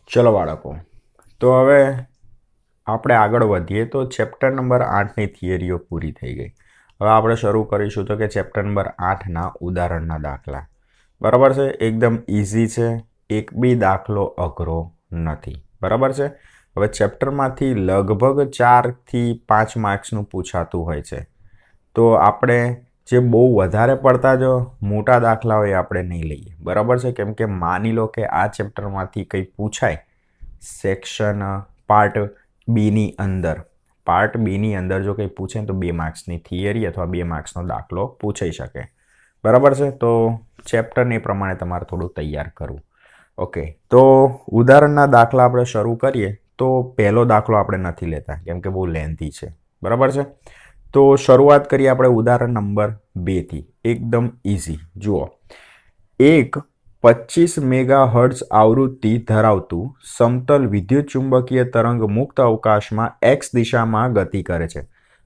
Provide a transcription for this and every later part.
ચલો બાળકો, તો હવે આપણે આગળ વધીએ તો ચેપ્ટર નંબર 8ની થિયરીઓ પૂરી થઈ ગઈ. હવે આપણે શરૂ કરીશું તો કે ચેપ્ટર નંબર 8ના ઉદાહરણના દાખલા. બરાબર છે, એકદમ ઇઝી છે, એક બી દાખલો અઘરો નથી. બરાબર છે. હવે ચેપ્ટરમાંથી લગભગ 4થી 5 માર્ક્સનું પૂછાતું હોય છે, તો આપણે જે બહુ વધારે પડતા જો મોટા દાખલા હોય આપણે નહીં લઈએ. બરાબર છે, કેમ કે માની લો કે આ ચેપ્ટરમાંથી કંઈ પૂછાય સેક્શન પાર્ટ બીની અંદર જો કંઈ પૂછે તો 2 માર્ક્સની થિયરી અથવા 2 માર્ક્સનો દાખલો પૂછાઈ શકે. બરાબર છે, તો ચેપ્ટરને પ્રમાણે તમારે થોડું તૈયાર કરવું. ઓકે, તો ઉદાહરણના દાખલા આપણે શરૂ કરીએ તો પહેલો દાખલો આપણે નથી લેતા કેમ કે બહુ લેન્થી છે. બરાબર છે, તો શરૂઆત કરીએ આપણે ઉદાહરણ નંબર 2થી. એકદમ ઇઝી. જુઓ, એક 25 મેગાહર્ટ્ઝ આવૃત્તિ ધરાવતું સમતલ વિદ્યુત ચુંબકીય તરંગ મુક્ત અવકાશમાં એક્સ દિશામાં ગતિ કરે છે.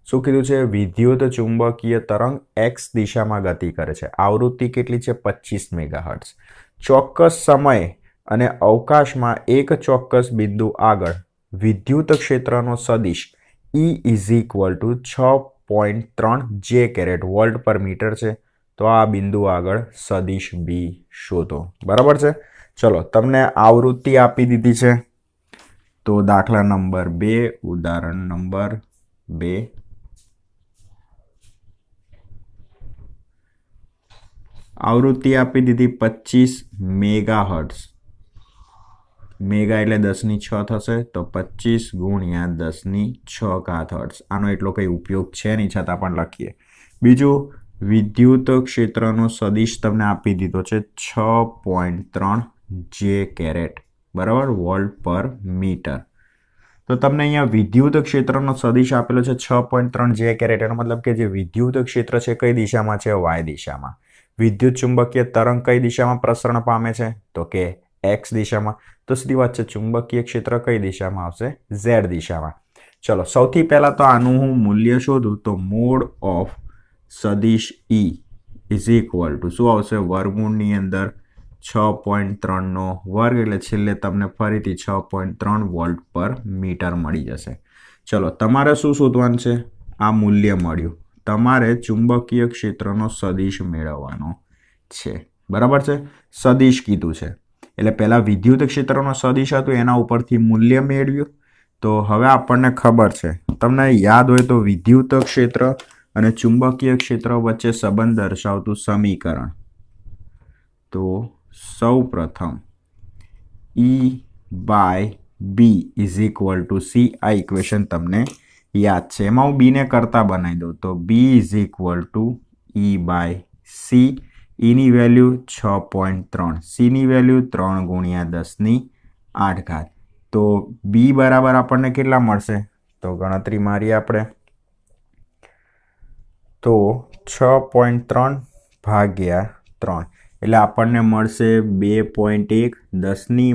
શું કીધું છે? વિદ્યુત ચુંબકીય તરંગ એક્સ દિશામાં ગતિ કરે છે. આવૃત્તિ કેટલી છે? 25 મેગાહર્ટ્ઝ. ચોક્કસ સમયે અને અવકાશમાં એક ચોક્કસ બિંદુ આગળ વિદ્યુત ક્ષેત્રનો સદિશ E ઇઝ ઇક્વલ ટુ 6.3 જે કેરેટ વોલ્ટ પર મીટર છે. તો આ બિંદુ આગળ સદિશ બી શોધો. બરાબર છે. ચલો, તમને આવૃત્તિ આપી દીધી છે, તો દાખલા નંબર 2, ઉદાહરણ નંબર 2. આવૃત્તિ આપી દીધી 25 મેગાહર્ટ્ઝ. મેગા એટલે 10⁶ થશે, તો 25 ગુણ્યા 10⁶ હર્ટ્ઝ. આનો એટલો કંઈ ઉપયોગ છે નહીં, છતાં પણ લખીએ. બીજું, વિદ્યુત ક્ષેત્રનો સદિશ તમને આપી દીધો છે 6.3 જે કેરેટ, બરાબર, વોલ્ટ પર મીટર. તો તમને અહીંયા વિદ્યુત ક્ષેત્રનો સદિશ આપેલો છે 6.3 જે કેરેટ. એનો મતલબ કે જે વિદ્યુત ક્ષેત્ર છે કઈ દિશામાં છે? વાય દિશામાં. વિદ્યુત ચુંબકીય તરંગ કઈ દિશામાં પ્રસરણ પામે છે? તો કે એક્સ દિશામાં. તો સીધી વાત છે, ચુંબકીય ક્ષેત્ર કઈ દિશામાં આવશે? ઝેડ દિશામાં. ચલો, સૌથી પહેલા તો આનું હું મૂલ્ય શોધું તો મોડ ઓફ સદિશ E ઇઝ ઇક્વલ ટુ શું આવશે? વર્ગમૂળની અંદર 6.3 નો વર્ગ એટલે છેલ્લે તમને ફરીથી 6.3 વોલ્ટ પર મીટર મળી જશે. ચલો, તમારે શું શોધવાનું છે? આ મૂલ્ય મળ્યું, તમારે ચુંબકીય ક્ષેત્રનો સદિશ મેળવવાનો છે. બરાબર છે, સદિશ કીધું છે એટલે પહેલા વિદ્યુત ક્ષેત્રનો સદિશ હતું એના ઉપરથી મૂલ્ય મેળવ્યું. તો હવે આપણને ખબર છે, તમને યાદ હોય તો વિદ્યુત ક્ષેત્ર અને ચુંબકીય ક્ષેત્ર વચ્ચે સંબંધ દર્શાવતું સમીકરણ. તો સૌ પ્રથમ E/B is equal to C. આ ઇક્વેશન તમને યાદ છે. એમાં હું બીને કરતા બનાવી દઉં તો B is equal to E/C. Eની વેલ્યુ 6.3, Cની વેલ્યુ 3 ગુણ્યા 10⁸. તો B બરાબર આપણને કેટલા મળશે? તો ગણતરી મારીએ આપણે. તો 6.3 ભાગ્યા 3 એટલે આપણને મળશે 2.1 10⁻⁸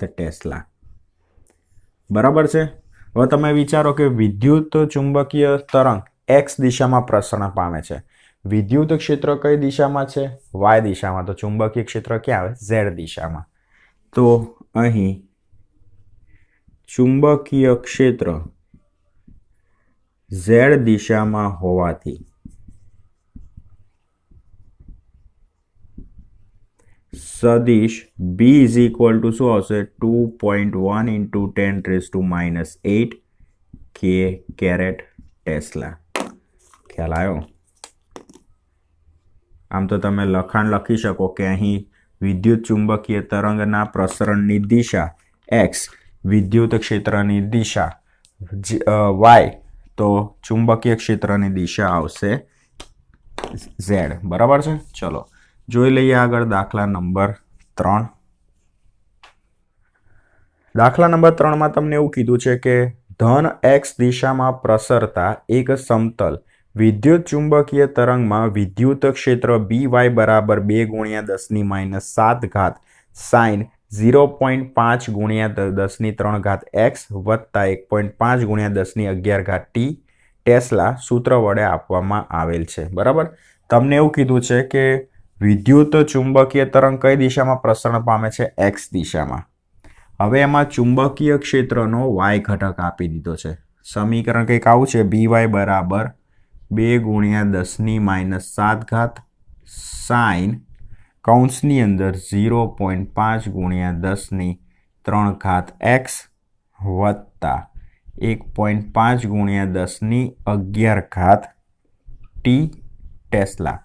ટેસ્લા. બરાબર છે. હવે તમે વિચારો કે વિદ્યુત ચુંબકીય તરંગ એક્સ દિશામાં પ્રસરણ પામે છે. વિદ્યુત ક્ષેત્ર કઈ દિશામાં છે? વાય દિશામાં. તો ચુંબકીય ક્ષેત્ર ક્યાં આવે? ઝેડ દિશામાં. તો અહીં ચુંબકીય ક્ષેત્ર ઝેડ દિશામાં હોવાથી સદિશ B ઇઝ ઇક્વલ ટુ શું આવશે? 2.1 × 10⁻⁸ કે કેરેટ ટેસ્લા. ખ્યાલ આવ્યો? આમ તો તમે લખાણ લખી શકો કે અહીં વિદ્યુત ચુંબકીય તરંગના પ્રસરણની દિશા એક્સ, વિદ્યુત ક્ષેત્રની દિશા વાય, તો ચુંબકીય ક્ષેત્રની દિશા આવશે ઝેડ. બરાબર છે. ચલો, જોઈ લઈએ આગળ દાખલા નંબર 3. દાખલા નંબર 3માં તમને એવું કીધું છે કે ધન એક્સ દિશામાં પ્રસરતા એક સમતલ વિદ્યુત ચુંબકીય તરંગમાં વિદ્યુત ક્ષેત્ર BY બરાબર 2 ગુણ્યા 10⁻⁷ સાઇન 0.5 ગુણ્યા 10⁻³ x વત્તા 1.5 ગુણ્યા 10⁻11 t ટેસ્લા સૂત્ર વડે આપવામાં આવેલ છે. બરાબર. તમને એવું કીધું છે કે વિદ્યુત ચુંબકીય તરંગ કઈ દિશામાં પ્રસરણ પામે છે? એક્સ દિશામાં. હવે એમાં ચુંબકીય ક્ષેત્રનો વાય ઘટક આપી દીધો છે. સમીકરણ કંઈક આવું છે, BY બરાબર 2 × 10⁻⁷ સાઇન કૌંસની અંદર 0.5 × 10⁻³ x વત્તા 1.5 × 10⁻11 t ટેસ્લા.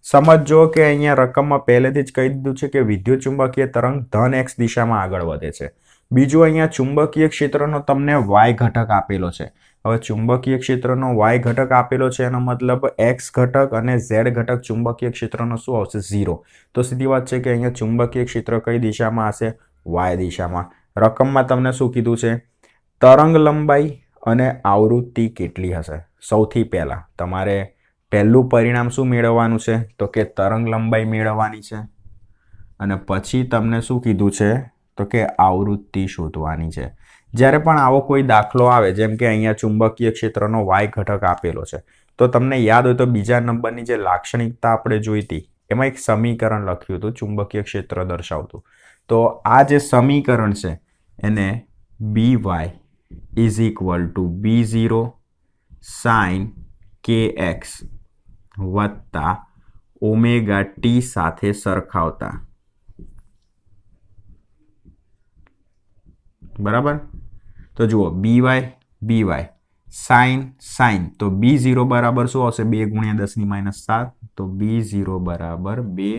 સમજો કે અહીંયા રકમમાં પહેલેથી જ કહી દીધું છે કે વિદ્યુત ચુંબકીય તરંગ ધન x દિશામાં આગળ વધે છે. બીજું અહીંયા ચુંબકીય ક્ષેત્રનો તમને y ઘટક આપેલો છે. હવે ચુંબકીય ક્ષેત્રનો y ઘટક આપેલો છે એનો મતલબ x ઘટક અને z ઘટક ચુંબકીય ક્ષેત્રનો શું આવશે? 0. તો સીધી વાત છે કે અહીંયા ચુંબકીય ક્ષેત્ર કઈ દિશામાં હશે? y દિશામાં. રકમમાં તમને શું કીધું છે? તરંગ લંબાઈ અને આવૃત્તિ કેટલી હશે? સૌથી પહેલા તમારે પહેલું પરિણામ શું મેળવવાનું છે? તો કે તરંગ લંબાઈ મેળવવાની છે. અને પછી તમને શું કીધું છે? તો કે આવૃત્તિ શોધવાની છે. જ્યારે પણ આવો કોઈ દાખલો આવે, જેમ કે અહીંયા ચુંબકીય ક્ષેત્રનો y ઘટક આપેલો છે, તો તમને યાદ હોય તો બીજા નંબરની જે લાક્ષણિકતા આપણે જોઈ હતી એમાં એક સમીકરણ લખ્યું હતું ચુંબકીય ક્ષેત્ર દર્શાવતું. તો આ જે સમીકરણ છે એને BY = B0 sin kx વત્તા ઓમેગા ટી સાથે સરખાવતા. બરાબર? તો જુઓ BY sin તો B0 બરાબર શું આવશે? 2 × 10⁻⁷. તો B0 બરાબર 2 ×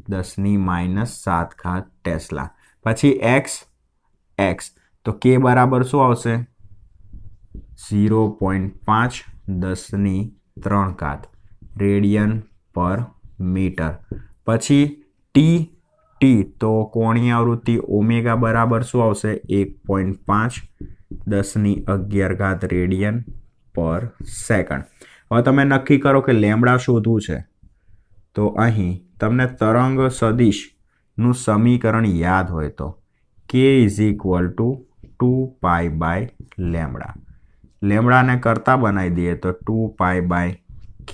10⁻⁷ ટેસ્લા. પછી x તો k બરાબર શું આવશે? 0.5 10⁻³ રેડિયન પર મીટર. પછી t તો કોણીય આવૃત્તિ ઓમેગા બરાબર શું આવશે? 1.5 10⁻11 રેડિયન પર સેકન્ડ. હવે તમે નક્કી કરો કે લેમ્બડા શોધવું છે. તો અહીં તમને તરંગ સદિશનું સમીકરણ યાદ હોય તો k = 2π/λ. લેમ્બડાને કરતા બનાવી દઈએ તો 2π/k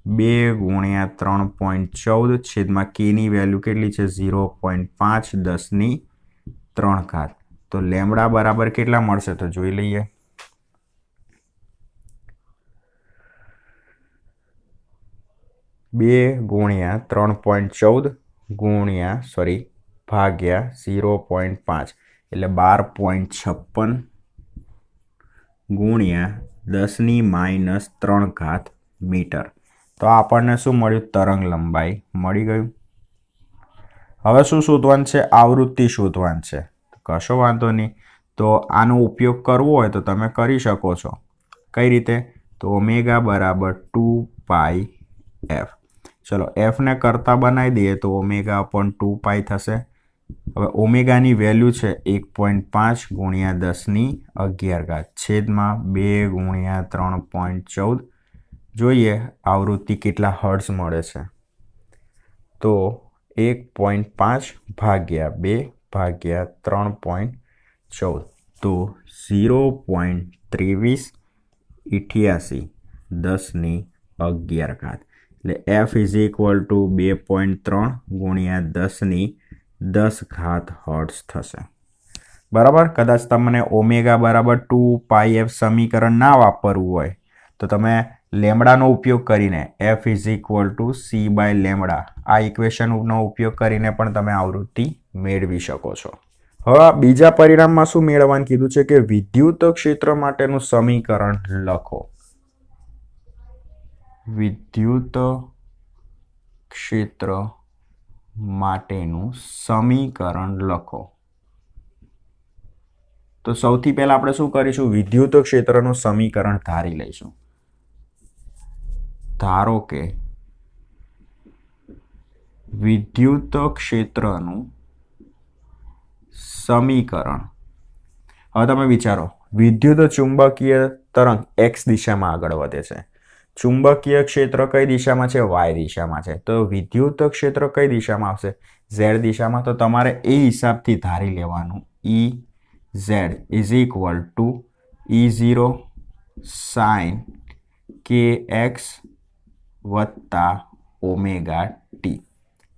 2 × 3.14 છેદમાં k ની વેલ્યુ કેટલી છે? 0.5 10⁻³ તો લેમ્બડા બરાબર કેટલા મળશે? તો જોઈ લઈએ. બે ગુણ્યા 3.14 ભાગ્યા 0.5 એટલે 12.56 ગુણ્યા 10⁻³ મીટર. તો આપણને શું મળ્યું? તરંગ લંબાઈ મળી ગયું. હવે શું શોધવાનું છે? આવૃત્તિ શોધવાનું છે. કશો વાંધો નહીં. તો આનો ઉપયોગ કરવો હોય તો તમે કરી શકો છો. કઈ રીતે? તો ઓમેગા બરાબર 2πf. ચલો fને કરતા બનાવી દઈએ તો ω/2π થશે. હવે ઓમેગાની વેલ્યુ છે 1.5 × 10⁻11 છેદમાં 2 × 3.14. જોઈએ આવૃત્તિ કેટલા હર્ટ્ઝ મળે છે. તો 1.5 ભાગ્યા 2 ભાગ્યા 3.14 તો 0.2388 10⁻11 એટલે f = 2.3 × 10⁻10 હર્ટ્ઝ થશે. બરાબર? કદાચ તમને ઓમેગા બરાબર 2πf સમીકરણ ના વાપરવું હોય તો તમે લેમ્બડાનો ઉપયોગ કરીને f = c/λ આ ઇક્વેશનનો ઉપયોગ કરીને પણ તમે આવૃત્તિ મેળવી શકો છો. હવે બીજા પરિણામમાં શું મેળવવાનું કીધું છે કે વિદ્યુત ક્ષેત્ર માટેનું સમીકરણ લખો. વિદ્યુત ક્ષેત્ર માટેનું સમીકરણ લખો. તો સૌથી પહેલા આપણે શું કરીશું? વિદ્યુત ક્ષેત્રનું સમીકરણ ધારી લઈશું. ધારો કે વિદ્યુત ક્ષેત્રનું સમીકરણ. હવે તમે વિચારો, વિદ્યુત ચુંબકીય તરંગ x દિશામાં આગળ વધે છે. ચુંબકીય ક્ષેત્ર કઈ દિશામાં છે? y દિશામાં છે. તો વિદ્યુત ક્ષેત્ર કઈ દિશામાં આવશે? z દિશામાં. તો તમારે એ હિસાબથી ધારી લેવાનું Ez = E0 sin kx વત્તા ઓમેગા ટી.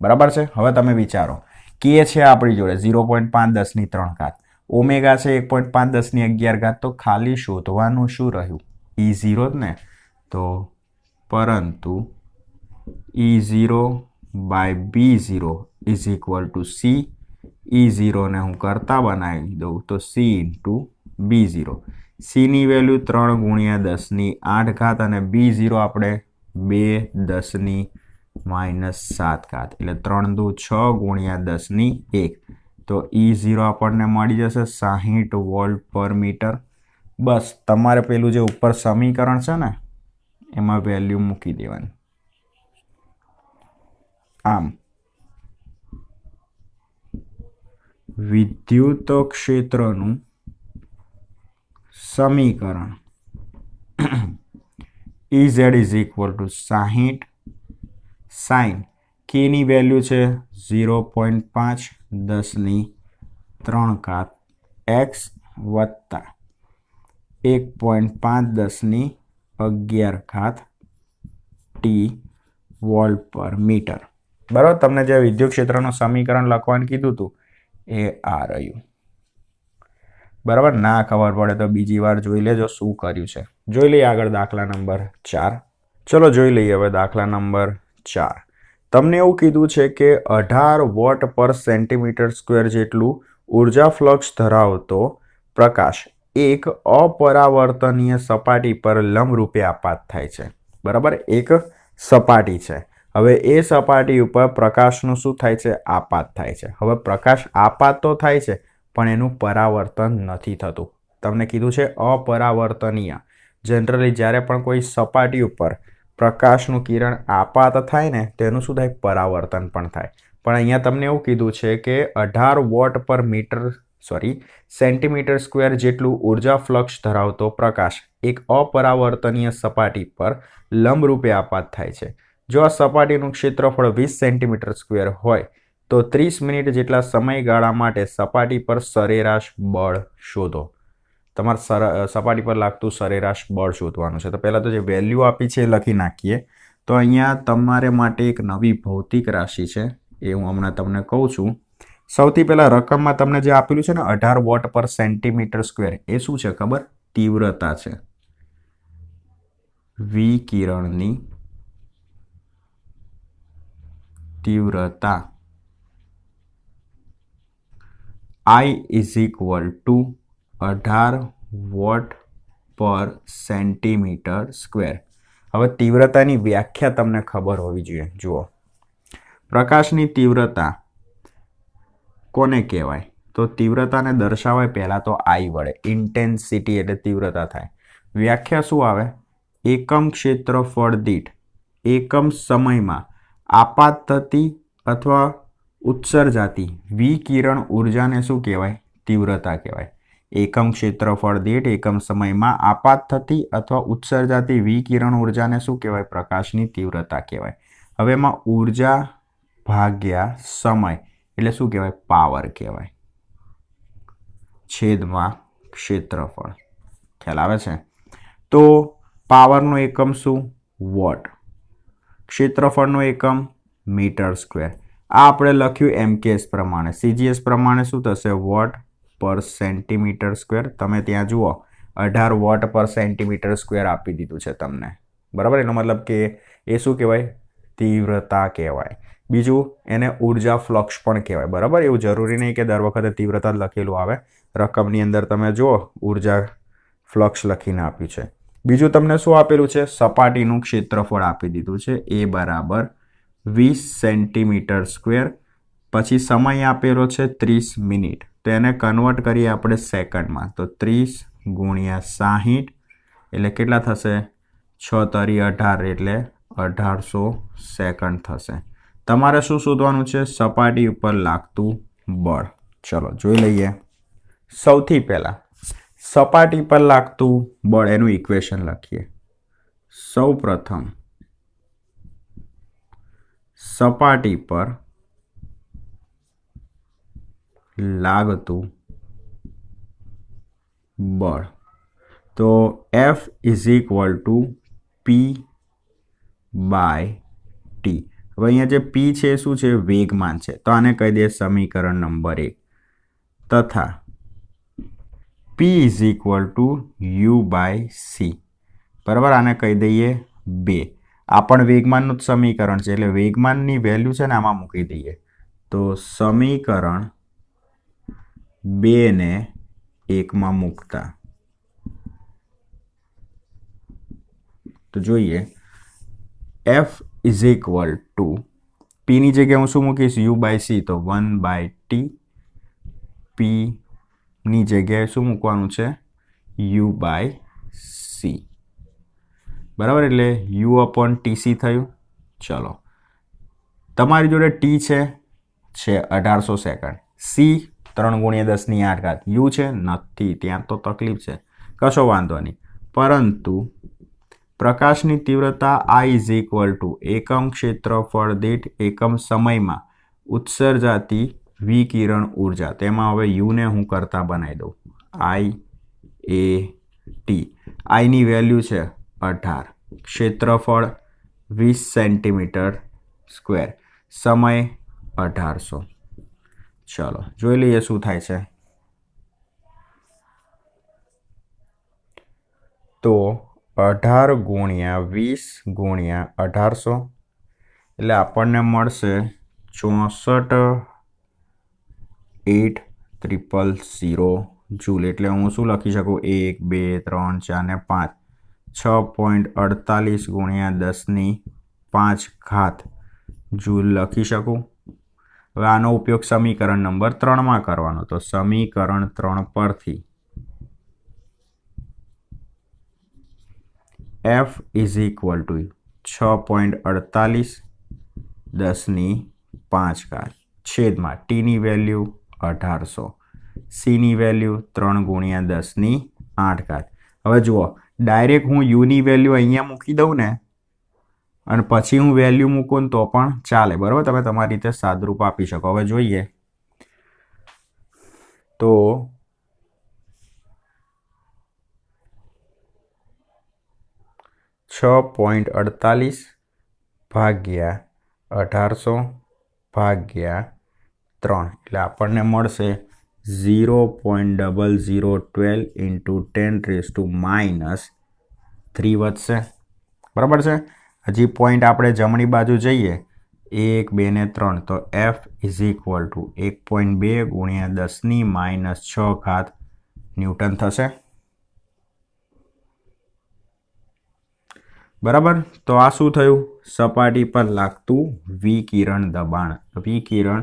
બરાબર છે? હવે તમે વિચારો કે છે આપણી જોડે 0.5 10 ની 3 ઘાત, ઓમેગા છે 1.5 10 ની 11 ઘાત. તો ખાલી શોધવાનું શું રહ્યું? E0 જ ને. તો પરંતુ E0 by B0 is equal to C. E0 ને હું કરતા બનાવી દઉં તો C ઇન્ટુ B0. C ની વેલ્યુ 3 ગુણ્યા 10 ની 8 ઘાત અને B0 આપણે 2 10 ની -7 ઘાત, એટલે 3 દુ 6 ગુણ્યા 10 ની 1. તો E0 આપણને મળી જશે 60 વોલ્ટ પર મીટર. બસ તમારે પેલું જે ઉપર સમીકરણ છે ને એમાં વેલ્યુ મૂકી દેવાની. આમ વિદ્યુત ક્ષેત્રનું સમીકરણ Ez is equal to 60 sine કે ની વેલ્યુ છે 0.5 10 ની 3 ઘાત x વત્તા 1.5 10 ની 11 ઘાત t વોલ્ટ પર મીટર. બરાબર, તમને જે વિદ્યુત ક્ષેત્રનું સમીકરણ લખવાનું કીધું હતું એ આ રહ્યું. બરાબર, ના ખબર પડે તો બીજી વાર જોઈ લેજો શું કર્યું છે. જોઈ લઈએ આગળ દાખલા નંબર 4. ચલો જોઈ લઈએ હવે દાખલા નંબર 4. તમને એવું કીધું છે કે 18 વોટ પર સેન્ટીમીટર સ્ક્વેર જેટલું ઉર્જા ફ્લક્સ ધરાવતો પ્રકાશ એક અપરાવર્તનીય સપાટી પર લંબરૂપે આપાત થાય છે. બરાબર, એક સપાટી છે. હવે એ સપાટી ઉપર પ્રકાશનું શું થાય છે? આપાત થાય છે. હવે પ્રકાશ આપાત તો થાય છે પણ એનું પરાવર્તન નથી થતું. તમને કીધું છે અપરાવર્તનીય. જનરલી જ્યારે પણ કોઈ સપાટી ઉપર પ્રકાશનું કિરણ આપાત થાય ને તેનું શું થાય? પરાવર્તન પણ થાય. પણ અહીંયા તમને એવું કીધું છે કે 18 વોટ પર સેન્ટીમીટર સ્ક્વેર જેટલું ઉર્જા ફ્લક્સ ધરાવતો પ્રકાશ એક અપરાવર્તનીય સપાટી પર લંબરૂપે આપાત થાય છે. જો આ સપાટીનું ક્ષેત્રફળ 20 સેન્ટીમીટર સ્ક્વેર હોય તો 30 મિનિટ જેટલા સમયગાળા માટે સપાટી પર સરેરાશ બળ શોધો. તમારે સપાટી પર લાગતું સરેરાશ બળ શોધવાનું છે. તો પહેલાં તો જે વેલ્યુ આપી છે એ લખી નાખીએ. તો અહીંયા તમારે માટે એક નવી ભૌતિક રાશિ છે એ હું હમણાં તમને કહું છું. સૌથી પહેલાં રકમમાં તમને જે આપેલું છે ને 18 વોટ પર સેન્ટીમીટર સ્ક્વેર, એ શું છે ખબર? તીવ્રતા છે. વિકિરણની તીવ્રતા I is equal to 18 watt પર સેન્ટીમીટર સ્ક્વેર. હવે તીવ્રતાની વ્યાખ્યા તમને ખબર હોવી જોઈએ. જુઓ, પ્રકાશની તીવ્રતા કોને કહેવાય? તો તીવ્રતાને દર્શાવાય પહેલાં તો I વડે. ઇન્ટેન્સિટી એટલે તીવ્રતા થાય. વ્યાખ્યા શું આવે? એકમ ક્ષેત્રફળ દીઠ એકમ સમયમાં આપાત થતી અથવા ઉત્સર્જાતી વિકિરણ ઉર્જાને શું કહેવાય? તીવ્રતા કહેવાય. એકમ ક્ષેત્રફળ દીઠ એકમ સમયમાં આપાત થતી અથવા ઉત્સર્જાતી વિકિરણ ઉર્જાને શું કહેવાય? પ્રકાશની તીવ્રતા કહેવાય. હવે એમાં ઉર્જા ભાગ્યા સમય એટલે શું કહેવાય? પાવર કહેવાય. છેદમાં ક્ષેત્રફળ. ખ્યાલ આવે છે? તો પાવરનો એકમ શું? વોટ. ક્ષેત્રફળનો એકમ મીટર સ્ક્વેર. આ આપણે લખ્યું એમકેએસ પ્રમાણે. સીજીએસ પ્રમાણે શું થશે? વોટ પર સેન્ટીમીટર સ્ક્વેર. તમે ત્યાં જુઓ 18 વોટ પર સેન્ટીમીટર સ્ક્વેર આપી દીધું છે તમને. બરાબર, એનો મતલબ કે એ શું કહેવાય? તીવ્રતા કહેવાય. બીજું એને ઉર્જા ફ્લક્સ પણ કહેવાય. બરાબર, એવું જરૂરી નહીં કે દર વખતે તીવ્રતા લખેલું આવે. રકમની અંદર તમે જુઓ ઉર્જા ફ્લક્સ લખીને આપ્યું છે. બીજું તમને શું આપેલું છે? સપાટીનું ક્ષેત્રફળ આપી દીધું છે. એ બરાબર 20 સેન્ટીમીટર સ્ક્વેર. પછી સમય આપેલો છે 30 મિનિટ. તો એને કન્વર્ટ કરીએ આપણે સેકન્ડમાં. તો 30 ગુણ્યા 60 એટલે કેટલા થશે? 6 તરી 18 એટલે 1800 સેકન્ડ થશે. તમારે શું શોધવાનું છે? સપાટી ઉપર લાગતું બળ. ચલો જોઈ લઈએ. સૌથી પહેલા સપાટી પર લાગતું બળ એનું ઇક્વેશન લખીએ. સૌ પ્રથમ સપાટી પર લાગતું બળ. તો F is equal to P by T. હવે અહીંયા જે પી છે એ શું છે? વેગમાન છે. તો આને કહી દઈએ સમીકરણ નંબર 1 તથા P is equal to U by C. બરાબર, આને કહી દઈએ 2. આ પણ વેગમાનનું જ સમીકરણ છે એટલે વેગમાનની વેલ્યુ છે ને આમાં મૂકી દઈએ. તો સમીકરણ 2 ને 1 મૂકતા તો જોઈએ f ઇઝ ઇક્વલ ટુ પીની જગ્યાએ હું શું મૂકીશ? U by C. તો 1/t. પીની જગ્યાએ શું મૂકવાનું છે? U by C. બરાબર, એટલે યુ અપોન ટીસી થયું. ચલો, તમારી જોડે ટી છે 1800 સેકન્ડ, સી 3 × 10⁸. યુ છે નથી, ત્યાં તો તકલીફ છે, કશો વાંધો નહીં. પરંતુ પ્રકાશની તીવ્રતા I ઇઝ ઇક્વલ ટુ એકમ ક્ષેત્રફળ દીઠ એકમ સમયમાં ઉત્સર્જાતી વિકિરણ ઉર્જા. તેમાં હવે યુને હું કરતા બનાવી દઉં. IAT. આઈની વેલ્યુ છે 18, ક્ષેત્રફળ 20 સેન્ટીમીટર સ્ક્વેર, સમય 1800. ચલો જોઈ લઈએ શું થાય છે. તો 18 × 20 × 1800 એટલે આપણને મળશે 64,800 જૂલ. એટલે હું શું લખી શકું? 1, 2, 3, 4 ને 5, 6.48 × 10⁵ જૂલ લખી શકું. હવે આનો ઉપયોગ સમીકરણ નંબર 3 કરવાનો. તો સમીકરણ 3 પરથી F ઇઝ ઇક્વલ ટુ 6.48 10⁵ છેદમાં ટીની વેલ્યુ 1800, સીની વેલ્યુ 3 × 10⁸. હવે જુઓ, ડાયરેક્ટ હું યુની વેલ્યુ અહીંયા મૂકી દઉં ને અને પછી હું વેલ્યુ મૂકું તો પણ ચાલે. બરાબર, તમે તમારી રીતે સાદરૂપ આપી શકો. હવે જોઈએ તો 6.48 ભાગ્યા 1800 ભાગ્યા 3 એટલે આપણને મળશે 0.0012 × 10⁻³ વધશે. બરાબર છે. હજી પોઈન્ટ આપણે જમણી બાજુ જઈએ 1, 2 ને 3 તો F is equal two 1.2 × 10⁻⁶ newton થશે. બરાબર, તો આ શું થયું? સપાટી પર લાગતું વિકિરણ દબાણ. વિકિરણ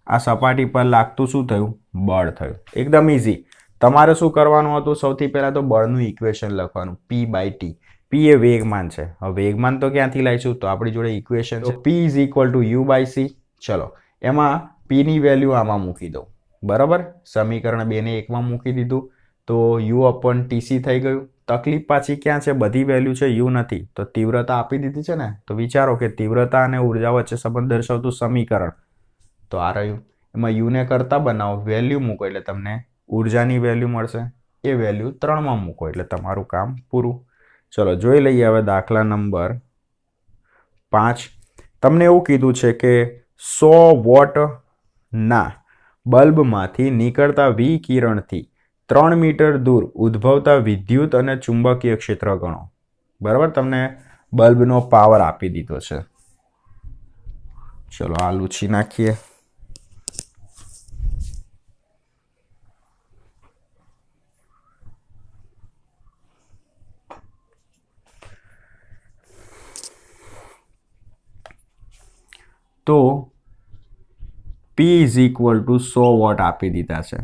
આ સપાટી પર લાગતું શું થયું? બળ થયું. એકદમ ઇઝી. તમારે શું કરવાનું હતું? સૌથી પહેલાં તો બળનું ઇક્વેશન લખવાનું, P/T. P એ વેગમાન છે. હવે વેગમાન તો ક્યાંથી લાવીશું? તો આપણી જોડે ઇક્વેશન છે P is equal to U by C. ચલો, એમાં પીની વેલ્યુ આમાં મૂકી દઉં. બરાબર, સમીકરણ 2 ને 1 મૂકી દીધું તો યુ અપોન ટીસી થઈ ગયું. તકલીફ પાછી ક્યાં છે? બધી વેલ્યુ છે, યુ નથી. તો તીવ્રતા આપી દીધી છે ને, તો વિચારો કે તીવ્રતા અને ઉર્જા વચ્ચે સંબંધ દર્શાવતું સમીકરણ તો આ રહ્યું. એમાં યુને કરતા બનાવો, વેલ્યુ મૂકો એટલે તમને ઉર્જાની વેલ્યુ મળશે. એ વેલ્યુ 3 મૂકો એટલે તમારું કામ પૂરું. ચલો જોઈ લઈએ હવે દાખલા નંબર 5. તમને એવું કીધું છે કે 100 વોટના બલ્બમાંથી નીકળતા વિકિરણથી 3 મીટર દૂર ઉદ્ભવતા વિદ્યુત અને ચુંબકીય ક્ષેત્ર ગણો. બરાબર, તમને બલ્બનો પાવર આપી દીધો છે. ચલો આ લૂછી નાખીએ. તો P is equal to 100 watt આપી દીધા છે.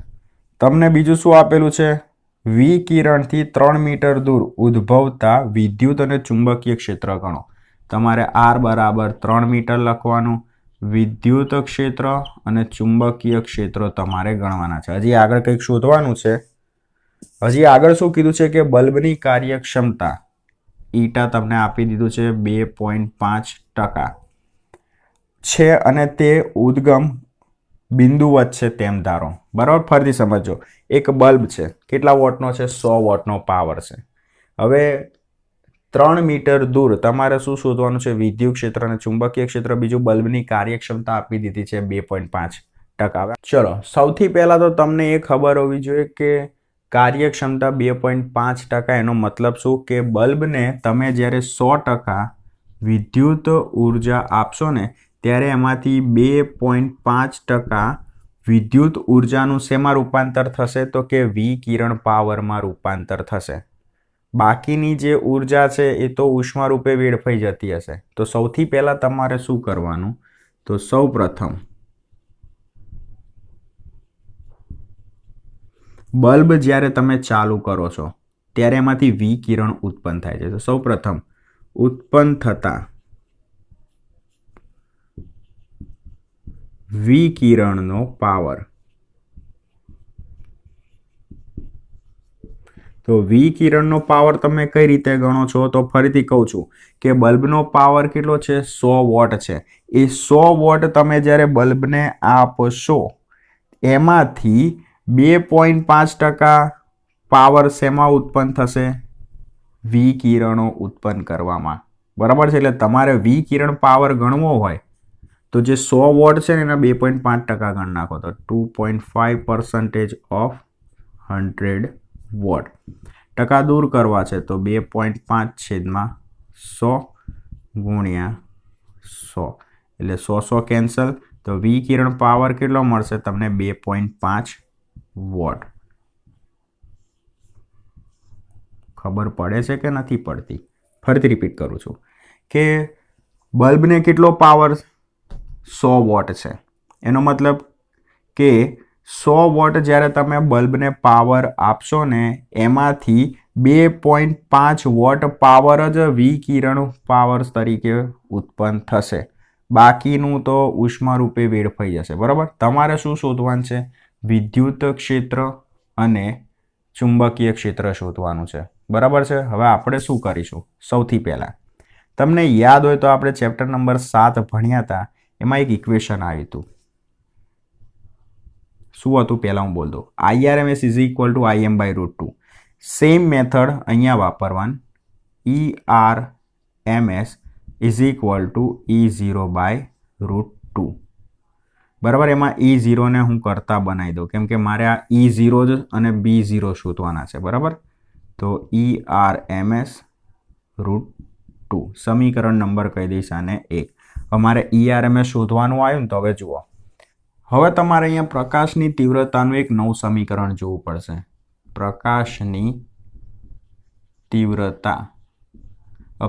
તમને બીજું શું આપેલું છે? વિકિરણથી 3 મીટર દૂર ઉદ્ભવતા વિદ્યુત અને ચુંબકીય ક્ષેત્ર ગણો. તમારે R બરાબર 3 મીટર લખવાનું, વિદ્યુત ક્ષેત્ર અને ચુંબકીય ક્ષેત્રો તમારે ગણવાના છે. હજી આગળ કંઈક શોધવાનું છે. હજી આગળ શું કીધું છે કે બલ્બની કાર્યક્ષમતા ઈટા તમને આપી દીધું છે 2.5% છે અને તે ઉદ્ગમ બિંદુ વચ્ચે તેમ ધારો. બરાબર, ફરીથી સમજો. એક બલ્બ છે, કેટલા વોટનો છે? 100 વોટનો પાવર છે. હવે 3 મીટર દૂર તમારે શું શોધવાનું છે? વિદ્યુત ક્ષેત્ર અને ચુંબકીય ક્ષેત્ર. બીજું બલ્બની કાર્યક્ષમતા આપી દીધી છે 2.5%. ચલો, સૌથી પહેલા તો તમને એ ખબર હોવી જોઈએ કે કાર્યક્ષમતા 2.5%, એનો મતલબ શું કે બલ્બને તમે જ્યારે 100% વિદ્યુત ઉર્જા આપશો ને ત્યારે એમાંથી 2.5% વિદ્યુત ઉર્જાનું શેમાં રૂપાંતર થશે? તો કે વિકિરણ પાવરમાં રૂપાંતર થશે. બાકીની જે ઉર્જા છે એ તો ઉષ્મા રૂપે વેડફાઈ જતી હશે. તો સૌથી પહેલા તમારે શું કરવાનું? તો સૌ પ્રથમ બલ્બ જ્યારે તમે ચાલુ કરો છો ત્યારે એમાંથી વિકિરણ ઉત્પન્ન થાય છે. તો સૌ પ્રથમ ઉત્પન્ન થતા વિકિરણનો પાવર. તો વિકિરણનો પાવર તમે કઈ રીતે ગણો છો? તો ફરીથી કહું છું કે બલ્બનો પાવર કેટલો છે? 100 વોટ છે. એ 100 વોટ તમે જ્યારે બલ્બને આપશો એમાંથી 2.5% પાવર શેમાં ઉત્પન્ન થશે? વિકિરણો ઉત્પન્ન કરવામાં. બરાબર છે. એટલે તમારે વિકિરણ પાવર ગણવો હોય તો જે 100 વોટ છે ને એના 2.5% ગણ નાખો. તો 2.5% ઓફ 100 વોટ. ટકા દૂર કરવા છે તો 2.5/100 ગુણ્યા 100 એટલે 100 કેન્સલ. તો વિકિરણ પાવર કેટલો મળશે તમને? 2.5 વોટ. ખબર પડે છે કે નથી પડતી? ફરીથી રિપીટ કરું છું કે બલ્બને કેટલો પાવર? 100 વોટ છે. એનો મતલબ કે 100 વોટ જ્યારે તમે બલ્બને પાવર આપશો ને એમાંથી 2.5 વોટ પાવર જ વિકિરણ પાવર તરીકે ઉત્પન્ન થશે. બાકીનું તો ઉષ્મા રૂપે વેડફાઈ જશે. બરાબર. તમારે શું શોધવાનું છે? વિદ્યુત ક્ષેત્ર અને ચુંબકીય ક્ષેત્ર શોધવાનું છે. બરાબર છે. હવે આપણે શું કરીશું? સૌથી પહેલા તમને યાદ હોય તો આપણે ચેપ્ટર નંબર 7 ભણ્યા હતા. એમાં એક ઇક્વેશન આવ્યું હતું. શું હતું? પહેલા હું બોલ દઉં. IRMS is equal to Im/√2. Same method અહીંયા વાપરવાનું. ERMS is equal to E0/√2. બરાબર. એમાં E0 ને હું કરતા બનાવી દઉં કેમ કે મારે આ E0 જ અને B0 શોધવાના છે. બરાબર. તો ERMS√2 સમીકરણ નંબર કહી દઈશ આને 1. અમારે ERMS શોધવાનું આવ્યું ને તો હવે જુઓ. હવે તમારે અહીંયા પ્રકાશની તીવ્રતાનું એક નવું સમીકરણ જોવું પડશે. પ્રકાશની તીવ્રતા.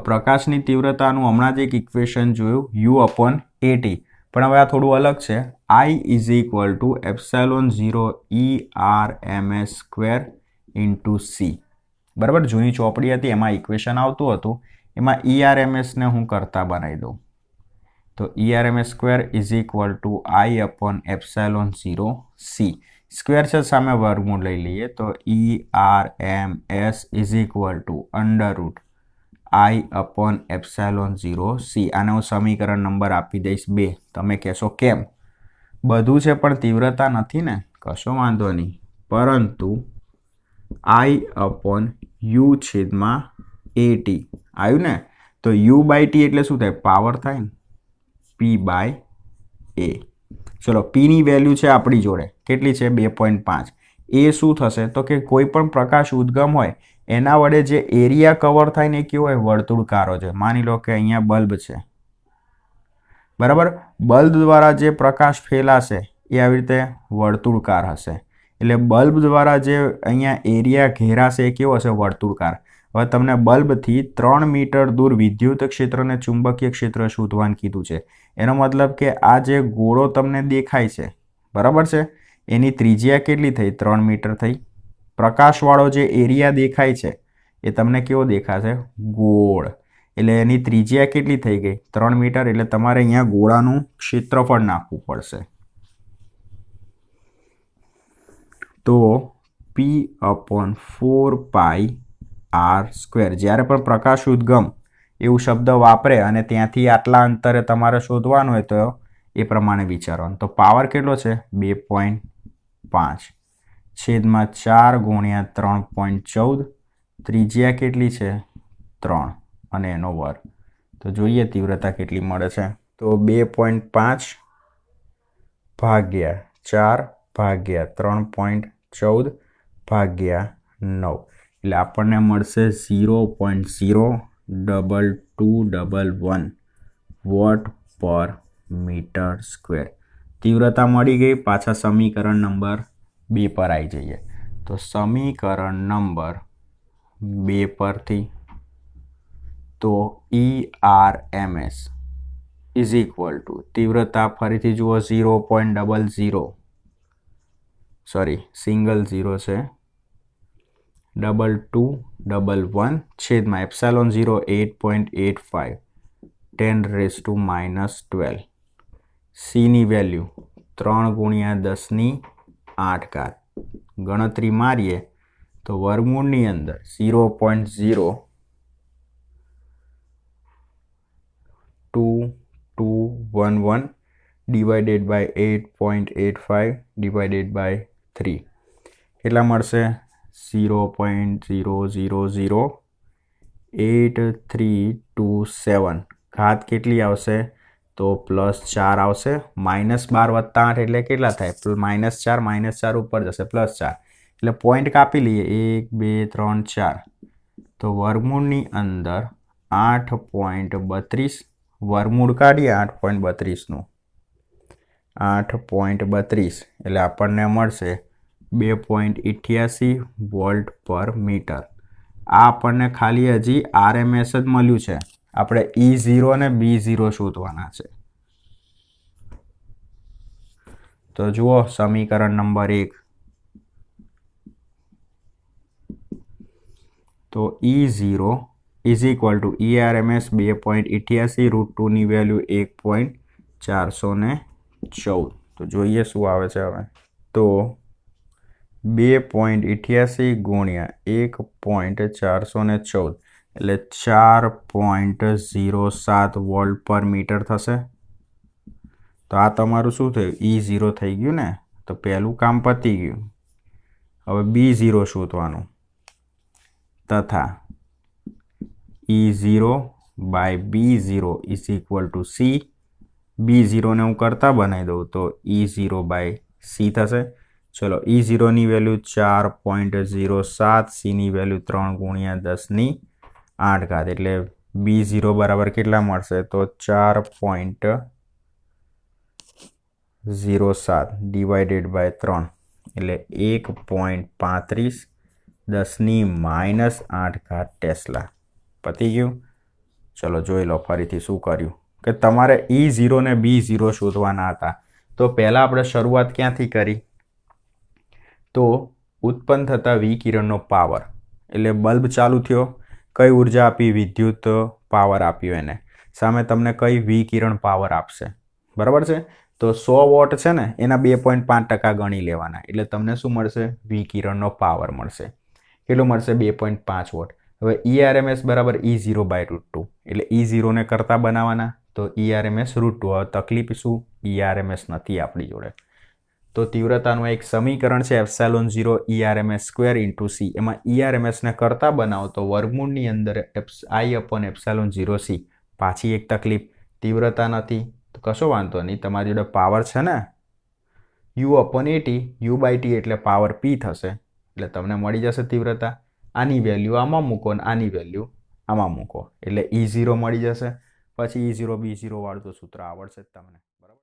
પ્રકાશની તીવ્રતાનું હમણાં જ એક ઇક્વેશન જોયું U/AT. પણ હવે આ થોડું અલગ છે. I is equal to ε0 ERMS² into C. બરાબર. જૂની ચોપડી હતી એમાં ઇક્વેશન આવતું હતું. એમાં ERMSને હું કરતા બનાવી દઉં. તો ERMS² is equal two I/ε0 C. Square છે સામે વર્ગમૂળ લઈ લઈએ તો ERMS is equal two √I/ε0 C. આને હું સમીકરણ નંબર આપી દઈશ 2. તમે કહેશો કેમ? બધું છે પણ તીવ્રતા નથી ને? કશો વાંધો નહીં. પરંતુ I/U/AT આવ્યું ને? તો U/T એટલે શું થાય? પાવર થાય ને? P/A. ચલો, P ની વેલ્યુ છે આપણી જોડે. કેટલી છે? 2.5. એ શું થશે? તો કે કોઈ પણ પ્રકાશ ઉદ્ગમ હોય એના વડે જે એરિયા કવર થાય ને એ કેવો હોય? વર્તુળકારો છે. માની લો કે અહીંયા બલ્બ છે. બરાબર. બલ્બ દ્વારા જે પ્રકાશ ફેલાશે એ આવી રીતે વર્તુળકાર હશે. એટલે બલ્બ દ્વારા જે અહીંયા એરિયા ઘેરાશે એ કેવો હશે? વર્તુળકાર. હવે તમને બલ્બથી 3 મીટર દૂર વિદ્યુત ક્ષેત્ર અને ચુંબકીય ક્ષેત્ર શોધવાનું કીધું છે. એનો મતલબ કે આ જે ગોળો તમને દેખાય છે, બરાબર છે, એની ત્રિજ્યા કેટલી થઈ? 3 મીટર થઈ. પ્રકાશવાળો જે એરિયા દેખાય છે એ તમને કેવો દેખાશે? ગોળ. એટલે એની ત્રિજ્યા કેટલી થઈ ગઈ? 3 મીટર. એટલે તમારે અહીંયા ગોળાનું ક્ષેત્રફળ નાખવું પડશે. તો P/4πr². જ્યારે પણ પ્રકાશ ઉદ્ગમ એવું શબ્દ વાપરે અને ત્યાંથી આટલા અંતરે તમારે શોધવાનું હોય તો એ પ્રમાણે વિચારવાનું. તો પાવર કેટલો છે? 2.5 છેદમાં 4 ગુણ્યા 3.14. ત્રિજ્યા કેટલી છે? 3. અને એનો વર્ગ. તો જોઈએ તીવ્રતા કેટલી મળે છે. તો 2.5 ભાગ્યા 4 ભાગ્યા 3.14 ભાગ્યા 9 એટલે આપણને મળશે 0.02211 વોટ પર મીટર સ્ક્વેર. તીવ્રતા મળી ગઈ. પાછા સમીકરણ નંબર 2 પર આવી જઈએ. તો સમીકરણ નંબર 2 પરથી તો ERMS ઇઝ ઇક્વલ ટુ તીવ્રતા ફરીથી જુઓ 0.00 સિંગલ 0 છે 2211 છેદમાં એપ્સાલોન 0 8.85 10⁻⁻12 સીની વેલ્યુ 3 ગુણ્યા 10⁸ ગણતરી મારીએ તો વર્ગમૂળની અંદર 0.0211 ડિવાઇડેડ બાય 8.85 ડિવાઇડેડ બાય 3 કેટલા મળશે 0.0008327 ઘાત કેટલી આવશે તો +4 આવશે. -12 + 8 એટલે કેટલા થાય -4 ઉપર જશે +4 એટલે પોઈન્ટ કાપી લઈએ 1 2 3 4 તો વર્ગમૂળની અંદર 8.32 વર્ગમૂળ કાઢીએ 8.32નું 8.32 એટલે આપણને મળશે 2.88 વોલ્ટ પર મીટર. આ આપણને ખાલી હજી RMS જ મળ્યું છે. આપણે E0 અને B0 શોધવાના છે. તો જુઓ સમીકરણ નંબર 1 તો E0 is equal two ERMS 2.88 √2 ની વેલ્યુ 1.414. તો જોઈએ શું આવે છે હવે. તો 2.88 ગુણ્યા 1.414 એટલે 4.07 વોલ્ટ પર મીટર થશે. તો આ તમારું શું થયું E0 થઈ ગયું ને. તો પહેલું કામ પતી ગયું. હવે B0 શોધવાનું તથા E0 by B0 is equal to C. B0 ને હું કરતા બનાવી દઉં તો E0 બાય C થશે. ચલો E0 ની વેલ્યુ 4.07 C ની વેલ્યુ 3 ગુણ્યા 10⁸ એટલે B0 બરાબર કેટલા મળશે તો 4.07 ડિવાઇડેડ બાય 3 એટલે 1.35 10⁻⁸ ટેસ્લા. પતી ગયું. ચલો જોઈ લો ફરીથી શું કર્યું કે તમારે E0 ને B0 શોધવાના હતા. તો પહેલાં આપણે શરૂઆત ક્યાંથી કરી તો ઉત્પન્ન થતા વિકિરણનો પાવર એટલે બલ્બ ચાલુ થયો કઈ ઉર્જા આપી વિદ્યુત પાવર આપ્યો એને સામે તમને કઈ વિકિરણ પાવર આપશે બરાબર છે. તો 100 વોટ છે ને એના 2.5% ગણી લેવાના એટલે તમને શું મળશે વિકિરણનો પાવર મળશે. કેટલું મળશે 2.5 વોટ. હવે ERMS બરાબર E0 બાય √2 એટલે E0 ને કરતા બનાવવાના તો ERMS √2. હવે તકલીફ શું ERMS નથી આપણી જોડે. તો તીવ્રતાનું એક સમીકરણ છે એપ્સાલોન 0 ERMS સ્ક્વેર ઇન્ટુ C. એમાં ERMS ને કરતા બનાવો તો વર્ગમૂળની અંદર I/એપ્સાલોન 0 C. પાછી એક તકલીફ તીવ્રતા નથી તો કશો વાંધો નહીં તમારી જોડે પાવર છે ને U/80 U/T એટલે પાવર P થશે એટલે તમને મળી જશે તીવ્રતા. આની વેલ્યુ આમાં મૂકો અને આની વેલ્યુ આમાં મૂકો એટલે E0 મળી જશે. પછી E0 B0 વાળું તો સૂત્ર આવડશે જ તમને.